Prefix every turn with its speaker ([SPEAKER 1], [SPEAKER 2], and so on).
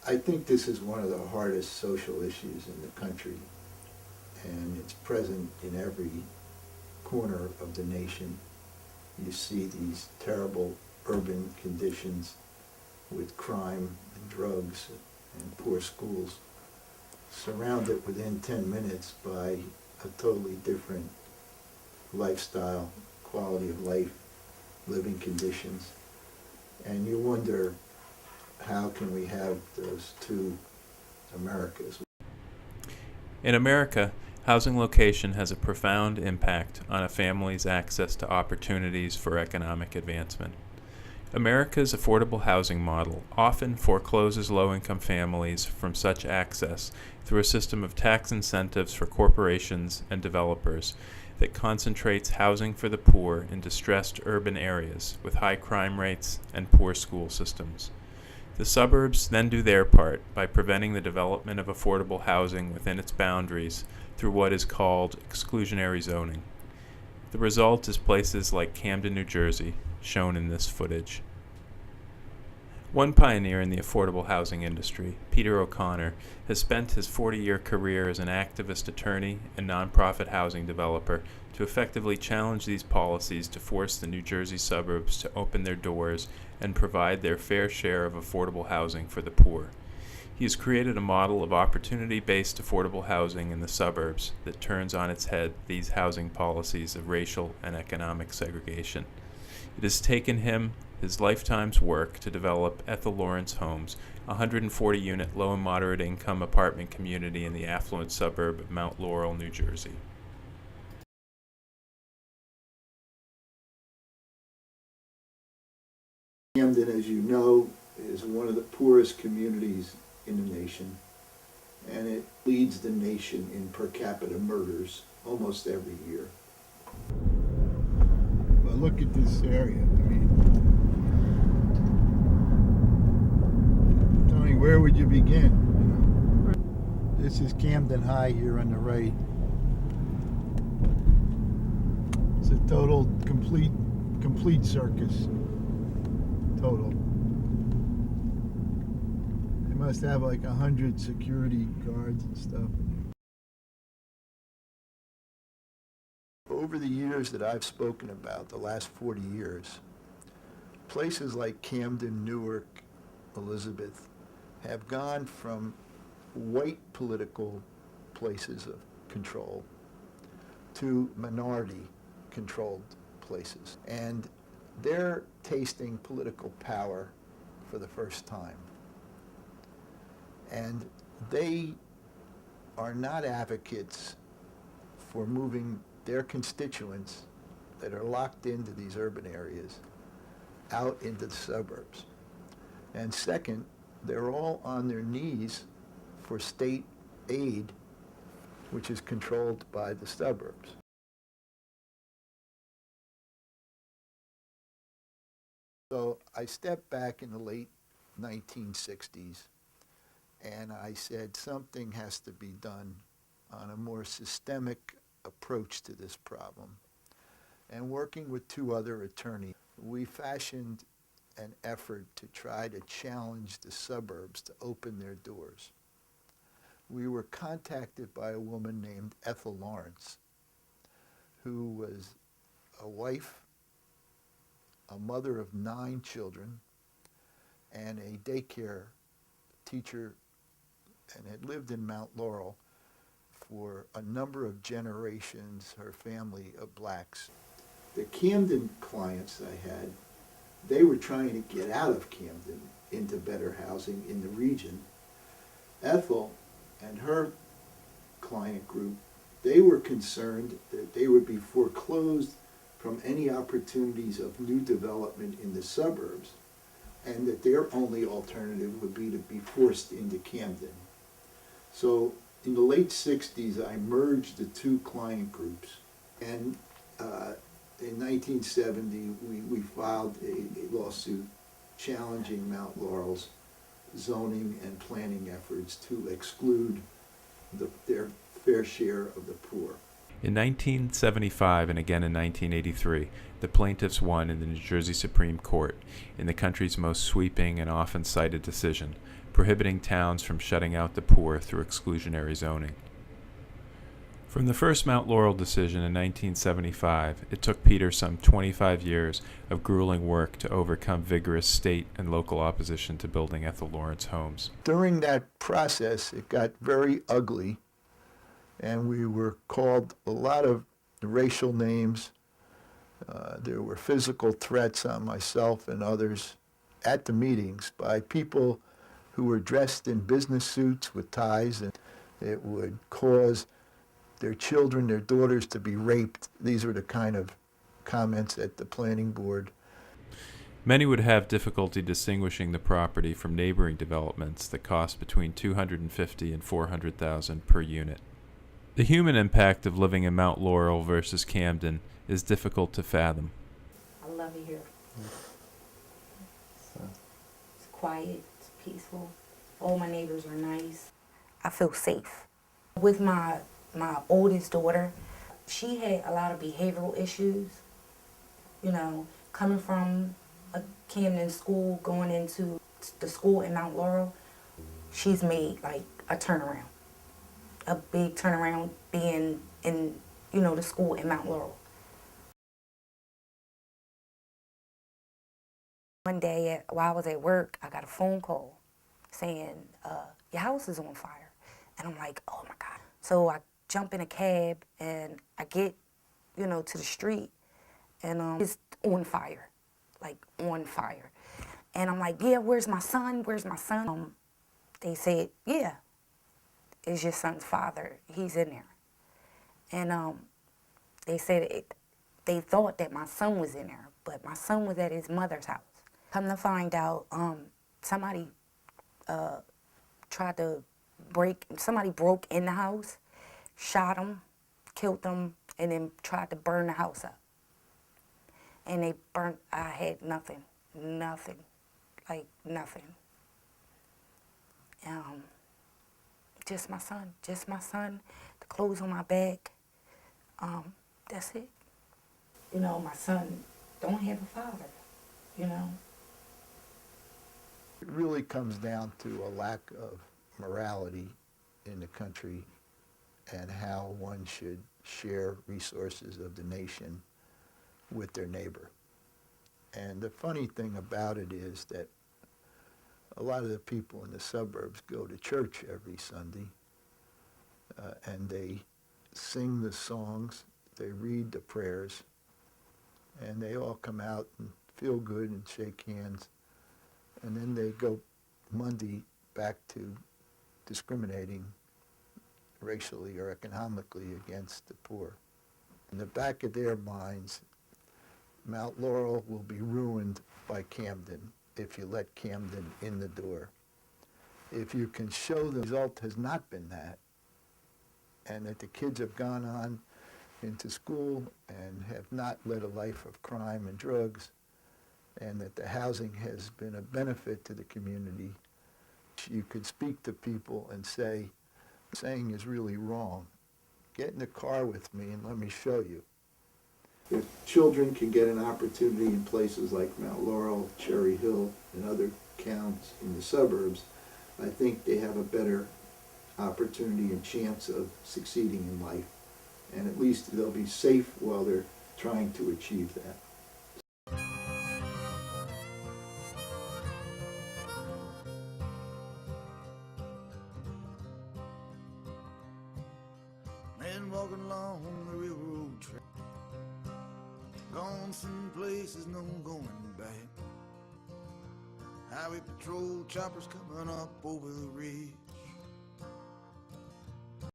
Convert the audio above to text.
[SPEAKER 1] I think this is one of the hardest social issues in the country, and it's present in every corner of the nation. You see these terrible urban conditions with crime and drugs and poor schools, surrounded within 10 minutes by a totally different lifestyle, quality of life, living conditions. And you wonder, how can we have those two Americas?
[SPEAKER 2] In America, housing location has a profound impact on a family's access to opportunities for economic advancement. America's affordable housing model often forecloses low-income families from such access through a system of tax incentives for corporations and developers that concentrates housing for the poor in distressed urban areas with high crime rates and poor school systems. The suburbs then do their part by preventing the development of affordable housing within its boundaries through what is called exclusionary zoning. The result is places like Camden, New Jersey, shown in this footage. One pioneer in the affordable housing industry, Peter O'Connor, has spent his 40-year career as an activist attorney and nonprofit housing developer to effectively challenge these policies to force the New Jersey suburbs to open their doors and provide their fair share of affordable housing for the poor. He has created a model of opportunity-based affordable housing in the suburbs that turns on its head these housing policies of racial and economic segregation. It has taken him his lifetime's work to develop Ethel Lawrence Homes, a 140-unit low and moderate income apartment community in the affluent suburb of Mount Laurel, New Jersey.
[SPEAKER 1] Camden, as you know, is one of the poorest communities in the nation, and it leads the nation in per capita murders almost every year. But look at this area. Tony, where would you begin? This is Camden High here on the right. It's a total, complete circus. Total. They must have like 100 security guards and stuff. Over the years that I've spoken about, the last 40 years, places like Camden, Newark, Elizabeth have gone from white political places of control to minority controlled places. And they're tasting political power for the first time. And they are not advocates for moving their constituents that are locked into these urban areas out into the suburbs. And second, they're all on their knees for state aid, which is controlled by the suburbs. So I stepped back in the late 1960s and I said something has to be done on a more systemic approach to this problem. And working with two other attorneys, we fashioned an effort to try to challenge the suburbs to open their doors. We were contacted by a woman named Ethel Lawrence, who was a wife, a mother of 9 children, and a daycare teacher, and had lived in Mount Laurel for a number of generations, her family of blacks. The Camden clients I had, they were trying to get out of Camden into better housing in the region. Ethel and her client group, they were concerned that they would be foreclosed from any opportunities of new development in the suburbs, and that their only alternative would be to be forced into Camden. So in the late 60s, I merged the two client groups, and in 1970, we filed a lawsuit challenging Mount Laurel's zoning and planning efforts to exclude their fair share of the poor.
[SPEAKER 2] In 1975 and again in 1983, the plaintiffs won in the New Jersey Supreme Court in the country's most sweeping and often cited decision, prohibiting towns from shutting out the poor through exclusionary zoning. From the first Mount Laurel decision in 1975, it took Peter some 25 years of grueling work to overcome vigorous state and local opposition to building Ethel Lawrence homes.
[SPEAKER 1] During that process, it got very ugly, and we were called a lot of racial names. There were physical threats on myself and others at the meetings by people who were dressed in business suits with ties, and it would cause their children, their daughters, to be raped. These were the kind of comments at the planning board.
[SPEAKER 2] Many would have difficulty distinguishing the property from neighboring developments that cost between $250,000 and $400,000 per unit. The human impact of living in Mount Laurel versus Camden is difficult to fathom.
[SPEAKER 3] I love it here. It's quiet, it's peaceful. All my neighbors are nice. I feel safe. With my oldest daughter, she had a lot of behavioral issues. You know, coming from a Camden school, going into the school in Mount Laurel, she's made like a turnaround. A big turnaround being in, the school in Mount Laurel. One day while I was at work, I got a phone call saying, your house is on fire. And I'm like, oh my God. So I jump in a cab and I get, to the street and it's on fire, like on fire. And I'm like, yeah, where's my son? Where's my son? They said, yeah, it's your son's father. He's in there. And they said they thought that my son was in there, but my son was at his mother's house. Come to find out, somebody somebody broke in the house, shot him, killed him, and then tried to burn the house up. And they burnt, I had nothing, like nothing. Just my son, the clothes on my back, that's it. My son don't have a father,
[SPEAKER 1] It really comes down to a lack of morality in the country and how one should share resources of the nation with their neighbor. And the funny thing about it is that a lot of the people in the suburbs go to church every Sunday, and they sing the songs, they read the prayers, and they all come out and feel good and shake hands. And then they go Monday back to discriminating racially or economically against the poor. In the back of their minds, Mount Laurel will be ruined by Camden if you let Camden in the door. If you can show the result has not been that, and that the kids have gone on into school and have not led a life of crime and drugs, and that the housing has been a benefit to the community, you could speak to people and say, saying is really wrong. Get in the car with me and let me show you. If children can get an opportunity in places like Mount Laurel, Cherry Hill, and other towns in the suburbs, I think they have a better opportunity and chance of succeeding in life. And at least they'll be safe while they're trying to achieve that.
[SPEAKER 4] Man walking along the railroad track, gone some places, no going back. Highway patrol choppers coming up over the ridge.